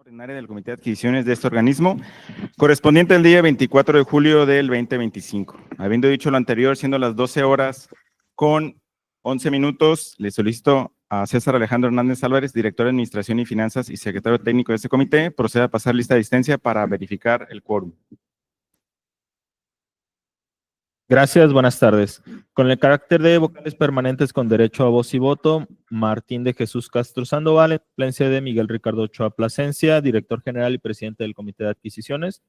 Ordinaria del Comité de Adquisiciones de este organismo, correspondiente al día 24 de julio del 2025. Habiendo dicho lo anterior, siendo las 12 horas con 11 minutos, le solicito a César Alejandro Hernández Álvarez, director de Administración y Finanzas y secretario técnico de este comité, proceda a pasar lista de asistencia para verificar el quórum. Gracias, buenas tardes. Con el carácter de vocales permanentes con derecho a voz y voto, Martín de Jesús Castro Sandoval, en suplencia de Miguel Ricardo Ochoa Plasencia, director general y presidente del Comité de Adquisiciones.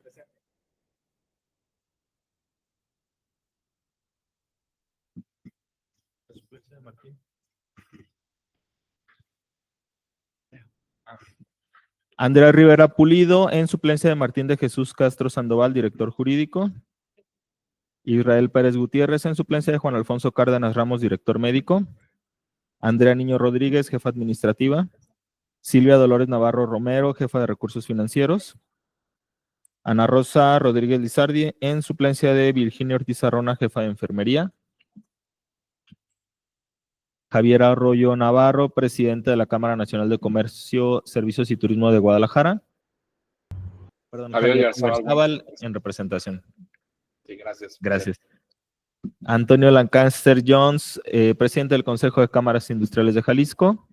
Andrea Rivera Pulido, en suplencia de Martín de Jesús Castro Sandoval, director jurídico. Israel Pérez Gutiérrez, en suplencia de Juan Alfonso Cárdenas Ramos, director médico. Andrea Niño Rodríguez, jefa administrativa. Silvia Dolores Navarro Romero, jefa de recursos financieros. Ana Rosa Rodríguez Lizardi, en suplencia de Virginia Ortiz Arrona, jefa de enfermería. Javier Arroyo Navarro, presidente de la Cámara Nacional de Comercio, Servicios y Turismo de Guadalajara. Perdón, Javier Zaval, en representación. Sí, gracias. Gracias. Antonio Lancaster Jones, presidente del Consejo de Cámaras Industriales de Jalisco.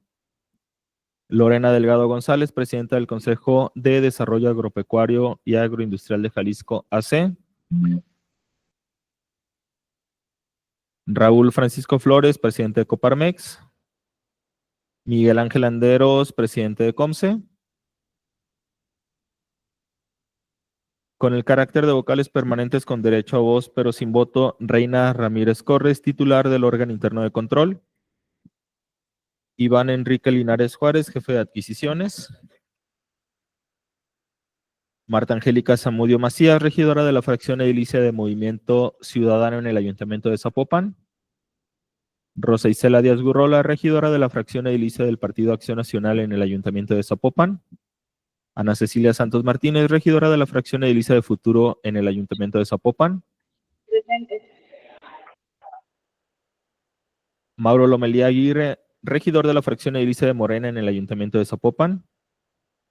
Lorena Delgado González, presidenta del Consejo de Desarrollo Agropecuario y Agroindustrial de Jalisco, AC. Raúl Francisco Flores, presidente de Coparmex. Miguel Ángel Anderos, presidente de Comce. Con el carácter de vocales permanentes con derecho a voz, pero sin voto, Reina Ramírez Corres, titular del órgano interno de control. Iván Enrique Linares Juárez, jefe de adquisiciones. Marta Angélica Zamudio Macías, regidora de la fracción edilicia de Movimiento Ciudadano en el Ayuntamiento de Zapopan. Rosa Isela Díaz Gurrola, regidora de la fracción edilicia del Partido Acción Nacional en el Ayuntamiento de Zapopan. Ana Cecilia Santos Martínez, regidora de la fracción edilicia de Futuro en el Ayuntamiento de Zapopan. Presente. Mauro Lomelía Aguirre, regidor de la fracción edilicia de Morena en el Ayuntamiento de Zapopan.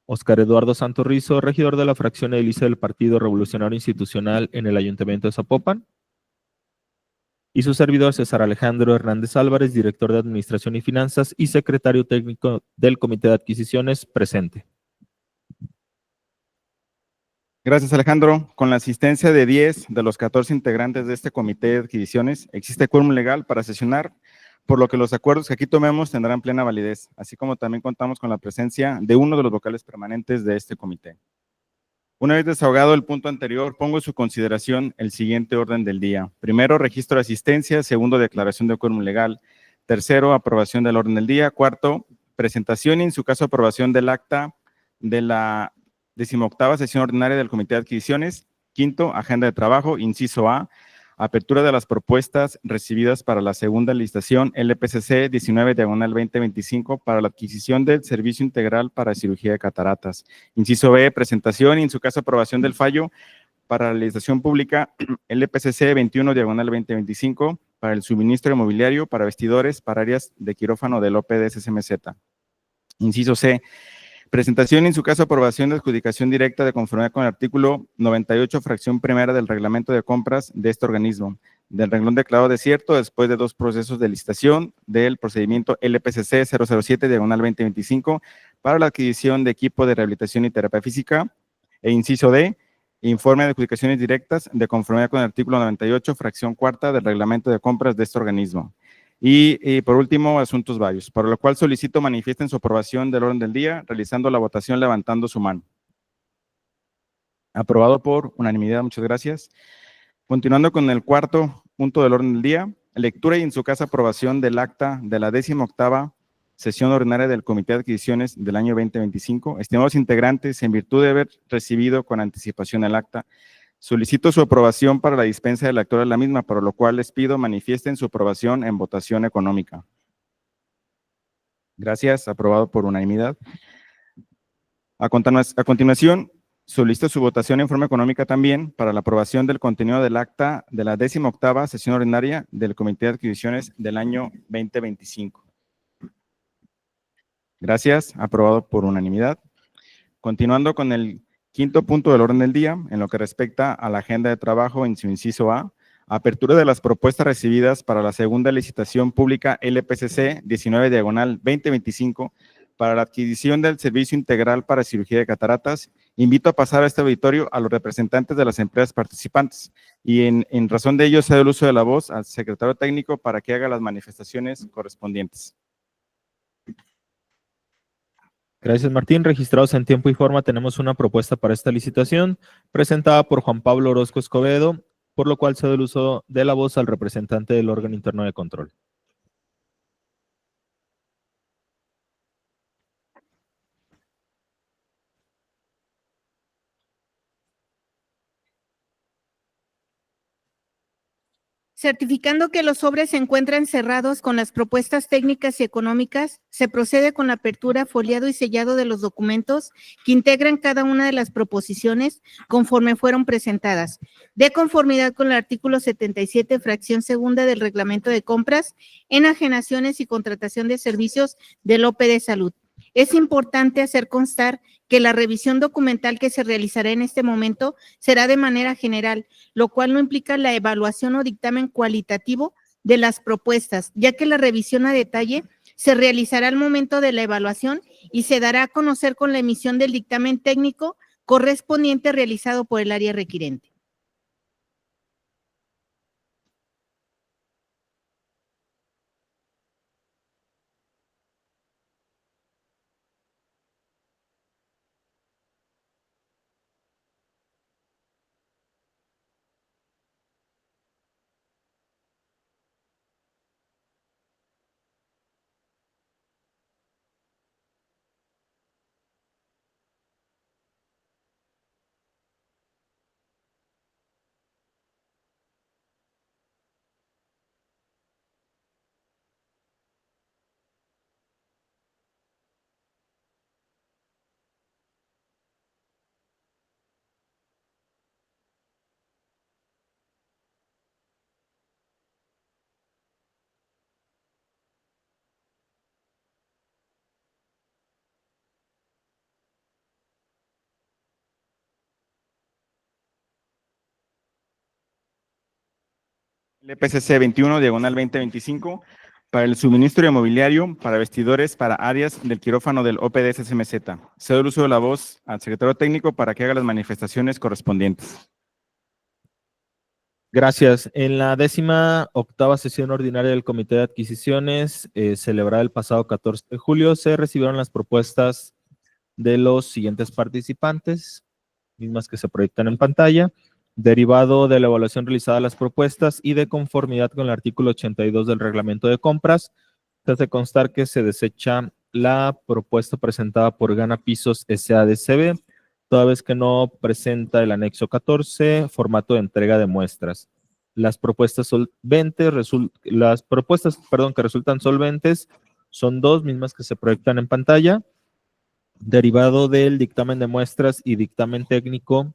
Oscar Eduardo Santos Rizo, regidor de la fracción edilicia del Partido Revolucionario Institucional en el Ayuntamiento de Zapopan. Y su servidor César Alejandro Hernández Álvarez, director de Administración y Finanzas y secretario técnico del Comité de Adquisiciones, presente. Gracias, Alejandro. Con la asistencia de 10 de los 14 integrantes de este comité de adquisiciones, existe quórum legal para sesionar, por lo que los acuerdos que aquí tomemos tendrán plena validez, así como también contamos con la presencia de uno de los vocales permanentes de este comité. Una vez desahogado el punto anterior, pongo en su consideración el siguiente orden del día. Primero, registro de asistencia. Segundo, declaración de quórum legal. Tercero, aprobación del orden del día. Cuarto, presentación y en su caso aprobación del acta de la 18ª sesión ordinaria del Comité de Adquisiciones. Quinto, agenda de trabajo. Inciso A, apertura de las propuestas recibidas para la segunda licitación LPCC 19/2025 para la adquisición del servicio integral para cirugía de cataratas. Inciso B, presentación y en su caso aprobación del fallo para la licitación pública LPCC 21/2025 para el suministro inmobiliario para vestidores para áreas de quirófano del OPDS-SMZ. Inciso C, presentación y en su caso aprobación de adjudicación directa de conformidad con el artículo 98, fracción primera del reglamento de compras de este organismo, del renglón declarado desierto después de 2 procesos de licitación del procedimiento LPCC 007/2025 para la adquisición de equipo de rehabilitación y terapia física. E inciso D, informe de adjudicaciones directas de conformidad con el artículo 98, fracción cuarta del reglamento de compras de este organismo. Y por último, asuntos varios, para lo cual solicito manifiesten su aprobación del orden del día, realizando la votación levantando su mano. Aprobado por unanimidad, muchas gracias. Continuando con el cuarto punto del orden del día, lectura y en su caso aprobación del acta de la 18ª sesión ordinaria del Comité de Adquisiciones del año 2025. Estimados integrantes, en virtud de haber recibido con anticipación el acta, solicito su aprobación para la dispensa de la lectura de la misma, por lo cual les pido manifiesten su aprobación en votación económica. Gracias, aprobado por unanimidad. A continuación, solicito su votación en forma económica también para la aprobación del contenido del acta de la 18ª sesión ordinaria del Comité de Adquisiciones del año 2025. Gracias, aprobado por unanimidad. Continuando con el quinto punto del orden del día, en lo que respecta a la agenda de trabajo en su inciso A, apertura de las propuestas recibidas para la segunda licitación pública LPCC 19/2025 para la adquisición del servicio integral para cirugía de cataratas. Invito a pasar a este auditorio a los representantes de las empresas participantes y en razón de ello cedo el uso de la voz al secretario técnico para que haga las manifestaciones correspondientes. Gracias, Martín. Registrados en tiempo y forma, tenemos una propuesta para esta licitación presentada por Juan Pablo Orozco Escobedo, por lo cual cedo el uso de la voz al representante del órgano interno de control. Certificando que los sobres se encuentran cerrados con las propuestas técnicas y económicas, se procede con la apertura, foliado y sellado de los documentos que integran cada una de las proposiciones conforme fueron presentadas, de conformidad con el artículo 77, fracción segunda del Reglamento de Compras, Enajenaciones y Contratación de Servicios del OPD Salud. Es importante hacer constar que la revisión documental que se realizará en este momento será de manera general, lo cual no implica la evaluación o dictamen cualitativo de las propuestas, ya que la revisión a detalle se realizará al momento de la evaluación y se dará a conocer con la emisión del dictamen técnico correspondiente realizado por el área requirente. LPCC 21/2025 para el suministro de mobiliario para vestidores para áreas del quirófano del OPD SSMZ. Cedo el uso de la voz al secretario técnico para que haga las manifestaciones correspondientes. Gracias. En la 18ª sesión ordinaria del Comité de Adquisiciones, celebrada el pasado 14 de julio, se recibieron las propuestas de los siguientes participantes, mismas que se proyectan en pantalla. Derivado de la evaluación realizada de las propuestas y de conformidad con el artículo 82 del Reglamento de Compras, se hace constar que se desecha la propuesta presentada por Gana Pisos S.A.D.C.B., toda vez que no presenta el anexo 14, formato de entrega de muestras. Las propuestas que resultan solventes son dos, mismas que se proyectan en pantalla. Derivado del dictamen de muestras y dictamen técnico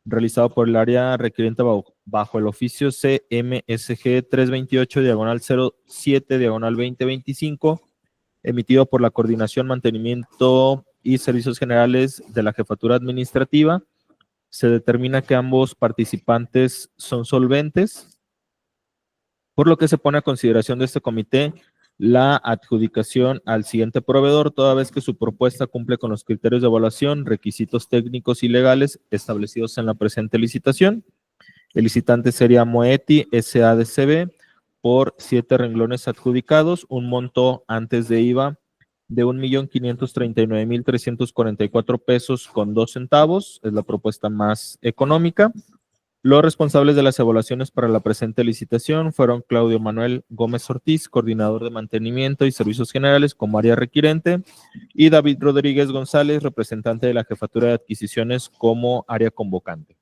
realizado por el área requiriente bajo el oficio CMSG 328/07/2025, emitido por la Coordinación, Mantenimiento y Servicios Generales de la Jefatura Administrativa, se determina que ambos participantes son solventes, por lo que se pone a consideración de este comité la adjudicación al siguiente proveedor, toda vez que su propuesta cumple con los criterios de evaluación, requisitos técnicos y legales establecidos en la presente licitación. El licitante sería Moeti S.A.D.C.B. por 7 renglones adjudicados, un monto antes de IVA de 1,539,344 pesos con 2 centavos, es la propuesta más económica. Los responsables de las evaluaciones para la presente licitación fueron Claudio Manuel Gómez Ortiz, coordinador de mantenimiento y servicios generales como área requirente, y David Rodríguez González, representante de la Jefatura de Adquisiciones como área convocante.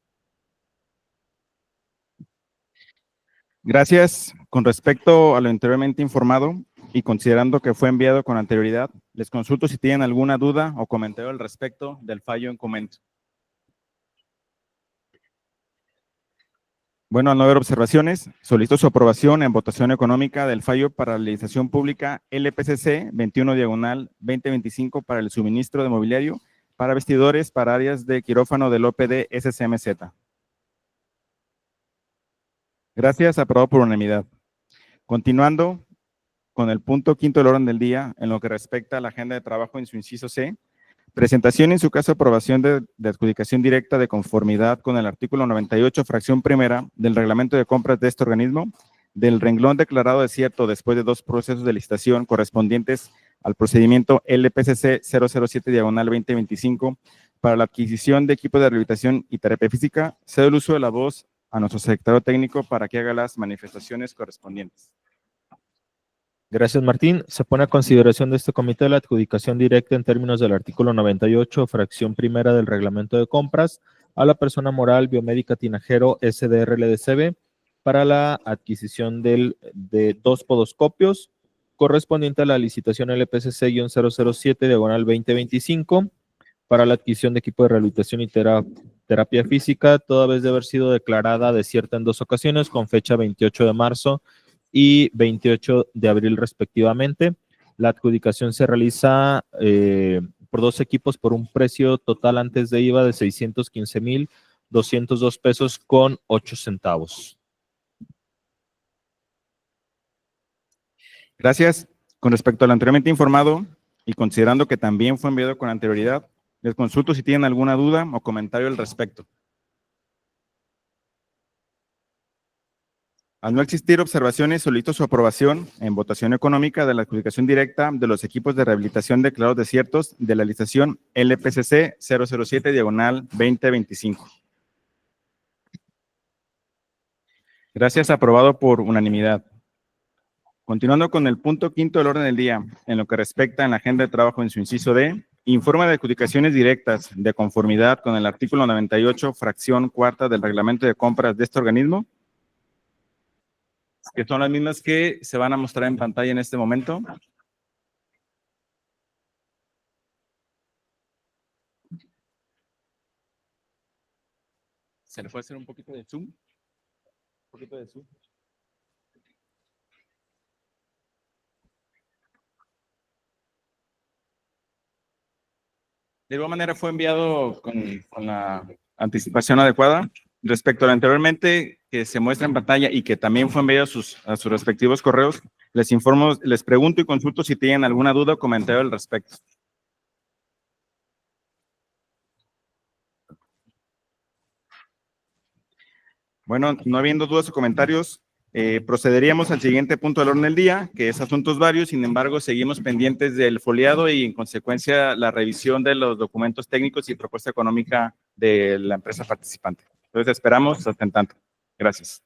Gracias. Con respecto a lo anteriormente informado y considerando que fue enviado con anterioridad, les consulto si tienen alguna duda o comentario al respecto del fallo en comento. Bueno, al no haber observaciones, solicito su aprobación en votación económica del fallo para la licitación pública LPCC 21/2025 para el suministro de mobiliario para vestidores para áreas de quirófano del OPD SCMZ. Gracias, aprobado por unanimidad. Continuando con el punto quinto del orden del día, en lo que respecta a la agenda de trabajo en su inciso C, presentación y en su caso aprobación de adjudicación directa de conformidad con el artículo 98, fracción primera del reglamento de compras de este organismo, del renglón declarado desierto después de 2 procesos de licitación correspondientes al procedimiento LPCC 007/2025 para la adquisición de equipos de rehabilitación y terapia física. Cedo el uso de la voz a nuestro secretario técnico para que haga las manifestaciones correspondientes. Gracias, Martín. Se pone a consideración de este comité la adjudicación directa en términos del artículo 98, fracción primera del reglamento de compras, a la persona moral Biomédica Tinajero SDR LDCB para la adquisición de 2 podoscopios correspondiente a la licitación LPCC-007/2025 para la adquisición de equipo de rehabilitación y terapia física, toda vez de haber sido declarada desierta en 2 ocasiones con fecha 28 de marzo y 28 de abril respectivamente. La adjudicación se realiza por 2 equipos por un precio total antes de IVA de 615,202 pesos con 8 centavos. Gracias. Con respecto al anteriormente informado y considerando que también fue enviado con anterioridad, les consulto si tienen alguna duda o comentario al respecto. Al no existir observaciones, solicito su aprobación en votación económica de la adjudicación directa de los equipos de rehabilitación declarados desiertos de la licitación LPCC 007/2025. Gracias, aprobado por unanimidad. Continuando con el punto quinto del orden del día, en lo que respecta en la agenda de trabajo en su inciso D, informe de adjudicaciones directas de conformidad con el artículo 98, fracción cuarta del reglamento de compras de este organismo, que son las mismas que se van a mostrar en pantalla en este momento. ¿Se le puede hacer un poquito de zoom? Un poquito de zoom. De igual manera fue enviado con la anticipación adecuada. Respecto a lo anteriormente que se muestra en pantalla y que también fue enviado a sus respectivos correos, les informo, les pregunto y consulto si tienen alguna duda o comentario al respecto. Bueno, no habiendo dudas o comentarios, procederíamos al siguiente punto del orden del día, que es asuntos varios. Sin embargo, seguimos pendientes del foliado y, en consecuencia, la revisión de los documentos técnicos y propuesta económica de la empresa participante. Entonces, esperamos hasta en tanto. Gracias.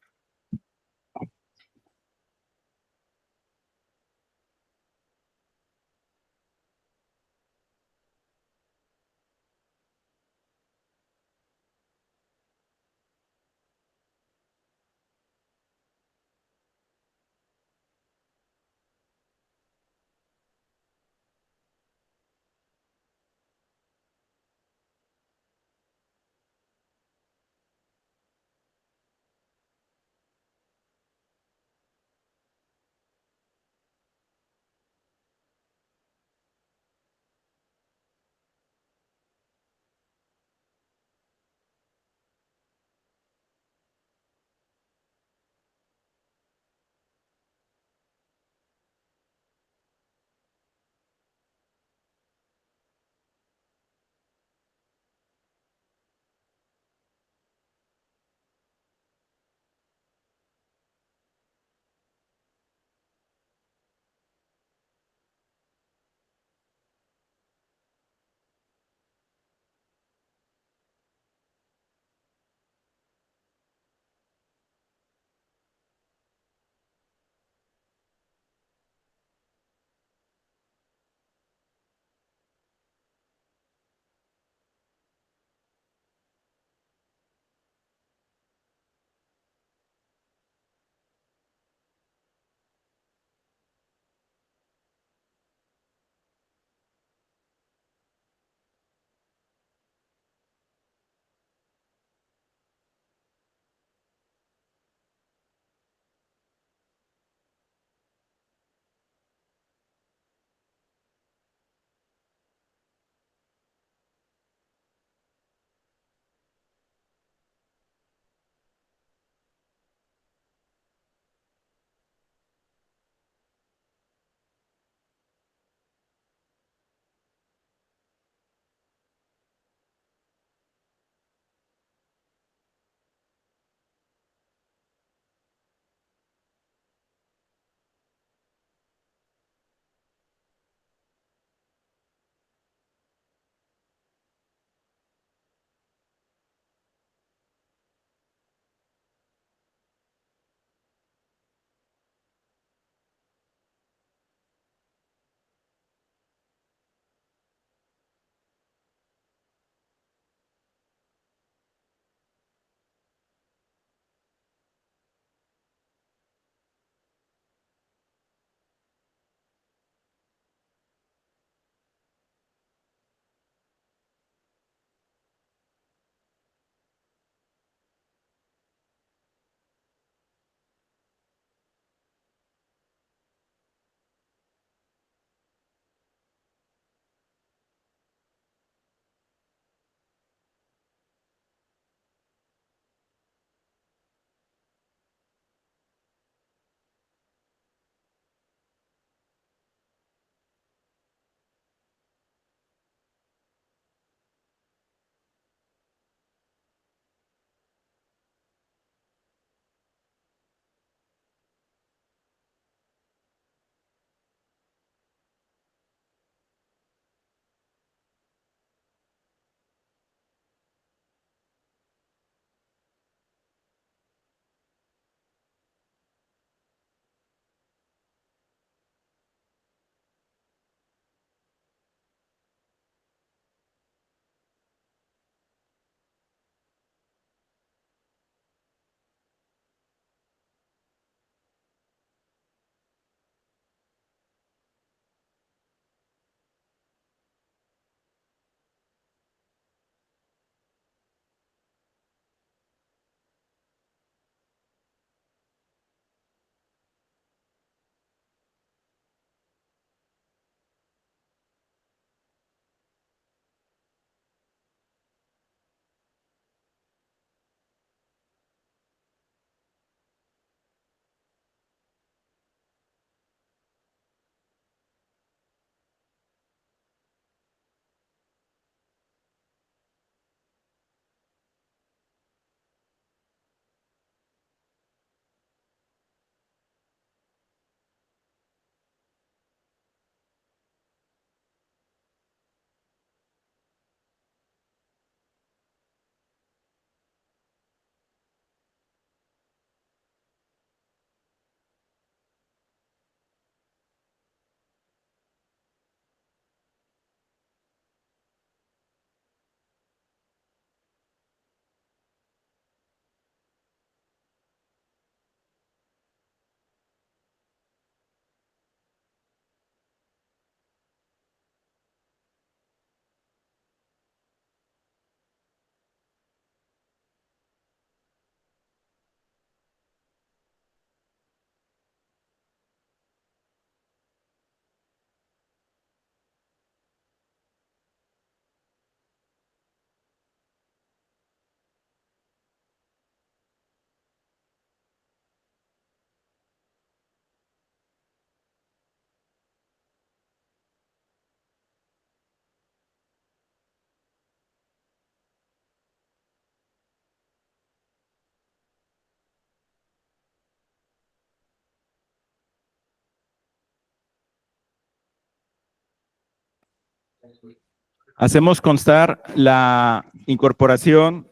Hacemos constar la incorporación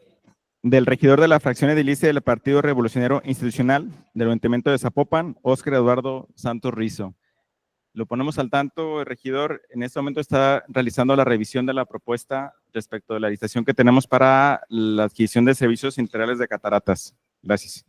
del regidor de la fracción edilicia del Partido Revolucionario Institucional del Ayuntamiento de Zapopan, Óscar Eduardo Santos Rizo. Lo ponemos al tanto, el regidor en este momento está realizando la revisión de la propuesta respecto de la licitación que tenemos para la adquisición de servicios integrales de cataratas. Gracias.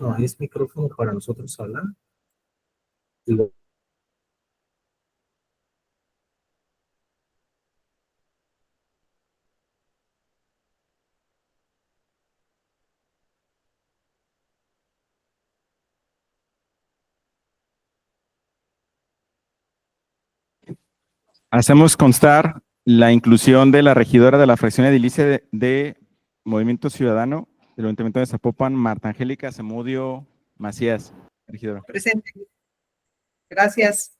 No, es micrófono para nosotros hablar. Y lo- Hacemos constar la inclusión de la regidora de la fracción edilicia de Movimiento Ciudadano del Ayuntamiento de Zapopan, Marta Angélica Zamudio Macías. Regidora. Presente. Gracias.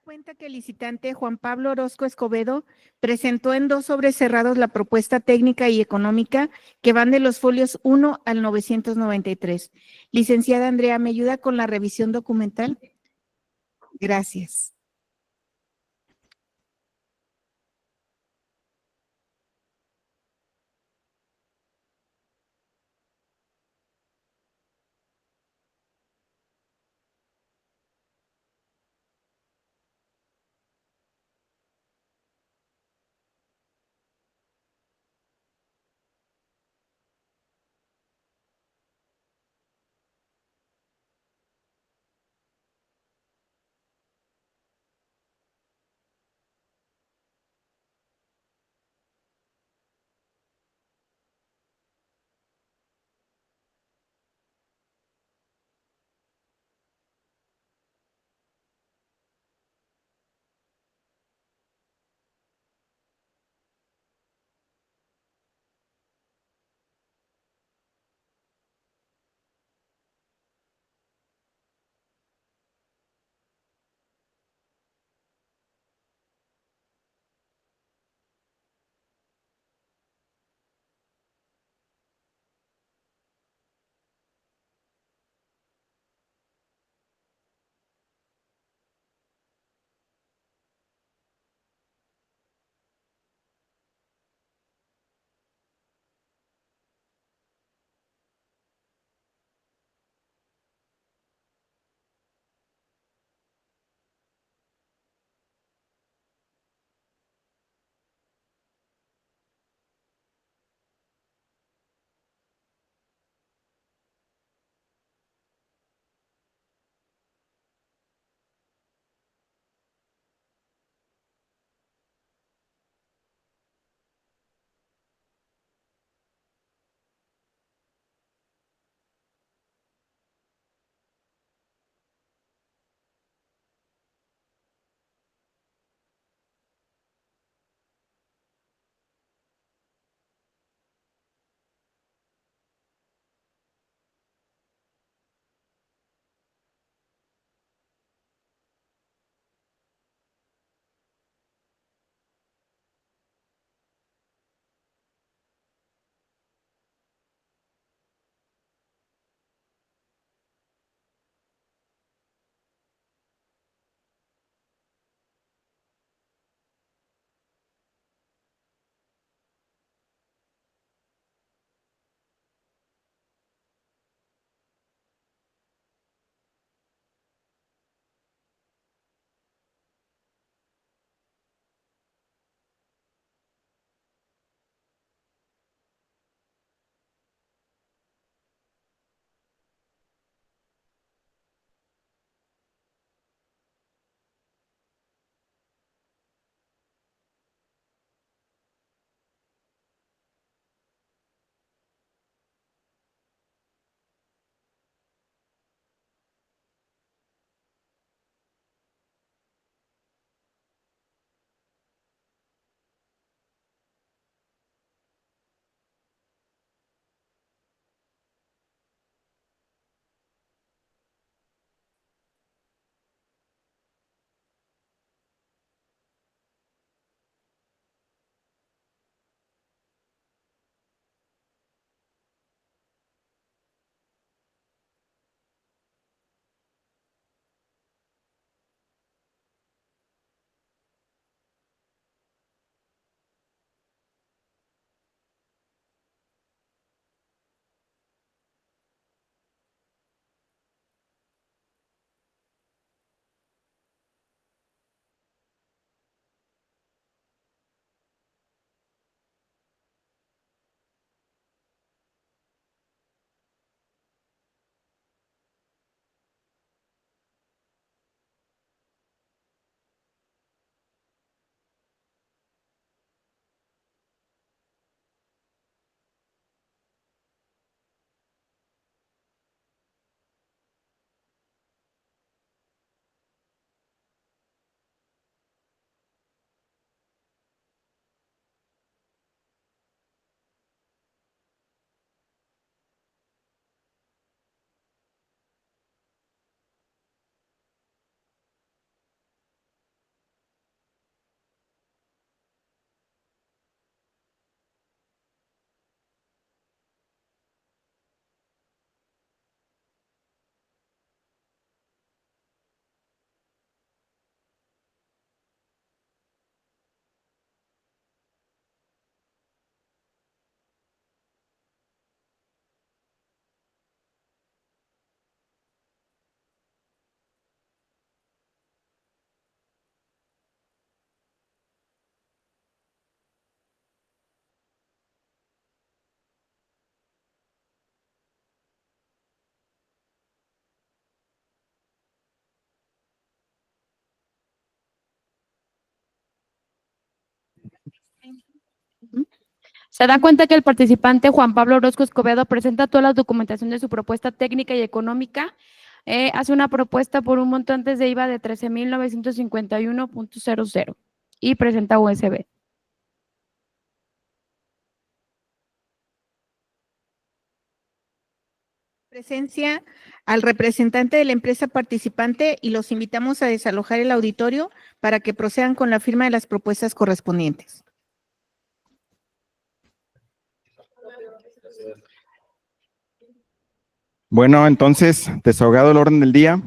cuenta que el licitante Juan Pablo Orozco Escobedo presentó en 2 sobres cerrados la propuesta técnica y económica que van de los folios 1 al 993. Licenciada Andrea, ¿me ayuda con la revisión documental? Gracias. Se da cuenta que el participante Juan Pablo Orozco Escobedo presenta toda la documentación de su propuesta técnica y económica. Hace una propuesta por un montante de IVA de 13,951.00 y presenta USB. Presencia al representante de la empresa participante y los invitamos a desalojar el auditorio para que procedan con la firma de las propuestas correspondientes. Bueno, entonces, desahogado el orden del día.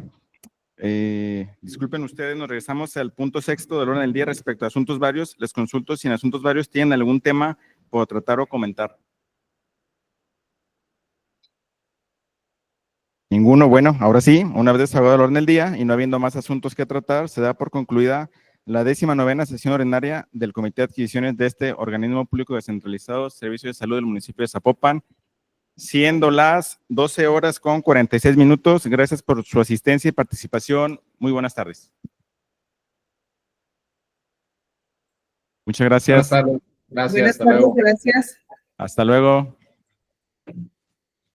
Disculpen ustedes, nos regresamos al punto 6º del orden del día respecto a asuntos varios. Les consulto si en asuntos varios tienen algún tema por tratar o comentar. Ninguno. Bueno, ahora sí, una vez desahogado el orden del día y no habiendo más asuntos que tratar, se da por concluida la 19ª sesión ordinaria del Comité de Adquisiciones de este organismo público descentralizado, Servicio de Salud del municipio de Zapopan, siendo las 12:46. Gracias por su asistencia y participación. Muy buenas tardes. Muchas gracias. Buenas tardes. Gracias. Buenas Hasta luego. tardes, gracias. Hasta luego.